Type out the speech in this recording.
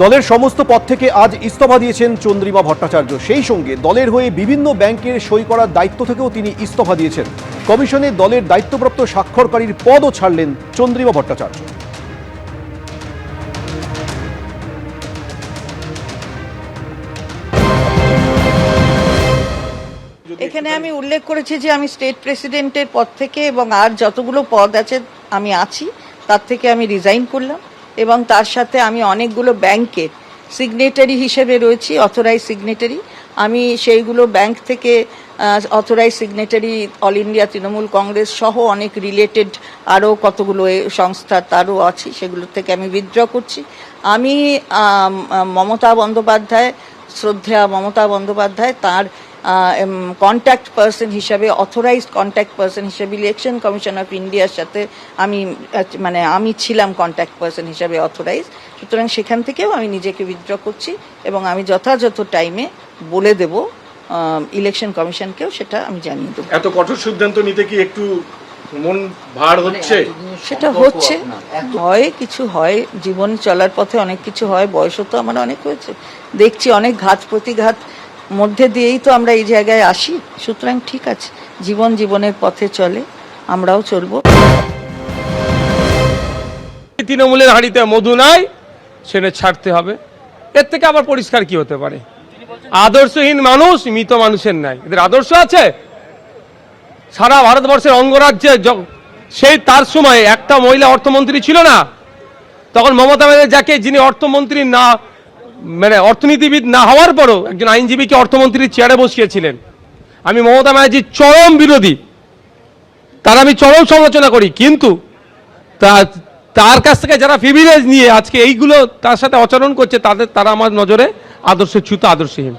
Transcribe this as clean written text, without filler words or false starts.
দলের সমস্ত পদ থেকে আজ ইস্তফা দিয়েছেন চন্দ্রিমা ভট্টাচার্য। সেই সঙ্গে দলের হয়ে বিভিন্ন ব্যাংকের সই করার দায়িত্ব থেকেও তিনি ইস্তফা দিয়েছেন। কমিশনে দলের দায়িত্বপ্রাপ্ত স্বাক্ষরকারীর পদও ছাড়লেন চন্দ্রিমা ভট্টাচার্য। এখানে আমি উল্লেখ করেছি যে আমি স্টেট প্রেসিডেন্টের পদ থেকে এবং আর যতগুলো পদ আছে আমি আছি তার থেকে আমি রিজাইন করলাম, এবং তার সাথে আমি অনেকগুলো ব্যাংকের সিগনেটারি হিসেবে রয়েছি, অথরাইজ সিগনেটারি। আমি সেইগুলো ব্যাংক থেকে authorise signatory all India Trinamool Congress সহ অনেক রিলেটেড আরও কতগুলো সংস্থা তারও আছি, সেগুলোর থেকে আমি উইথড্র করছি। আমি মমতা বন্দ্যোপাধ্যায়, শ্রদ্ধেয়া মমতা বন্দ্যোপাধ্যায় তার কন্ট্যাক্ট পার্সন হিসাবে, অথরাইজড কন্ট্যাক্ট পার্সন হিসাবে ইলেকশন কমিশন অফ ইন্ডিয়ার সাথে আমি ছিলাম কন্ট্যাক্ট পার্সন হিসাবে অথরাইজ। সুতরাং সেখান থেকেও আমি নিজেকে উইথড্র করছি এবং আমি যথাযথ টাইমে বলে দেব ইলেকশন কমিশনকেও, সেটা আমি জানিয়ে দেবো। এত কঠোর সিদ্ধান্ত নিতে কি একটু মন ভার হচ্ছে? সেটা হচ্ছে, হয় কিছু হয়, জীবন চলার পথে অনেক কিছু হয়, বয়সও তো আমার অনেক হয়েছে, দেখছি অনেক ঘাত প্রতিঘাত মধ্যে দিয়েই তো আমরা এই জায়গায় আসি। সুতরাং ঠিক আছে, জীবন জীবনের পথে চলে, আমরাও চলবো। তৃণমূলের হাঁড়িতে মধু নাই, সেটা ছাড়তে হবে। এর থেকে আবার পরিষ্কার কি হতে পারে? আদর্শহীন মানুষ মৃত মানুষের নাই। এদের আদর্শ আছে? সারা ভারতবর্ষের অঙ্গরাজ্যে সেই তার সময় একটা মহিলা অর্থমন্ত্রী ছিল না। তখন মমতা ব্যানার্জি, যিনি অর্থমন্ত্রী না অর্থনীতিবিদ না হওয়ার পরও একজন আইনজীবীকে অর্থমন্ত্রীর চেয়ারে বসিয়েছিলেন। আমি মমতা ব্যানার্জির চরম বিরোধী, তার আমি চরম সমালোচনা করি, কিন্তু তার কাছ থেকে যারা প্রিভিলেজ নিয়ে আজকে এইগুলো তার সাথে আচরণ করছে, তারা আমার নজরে আদর্শচ্যুত, আদর্শহীন।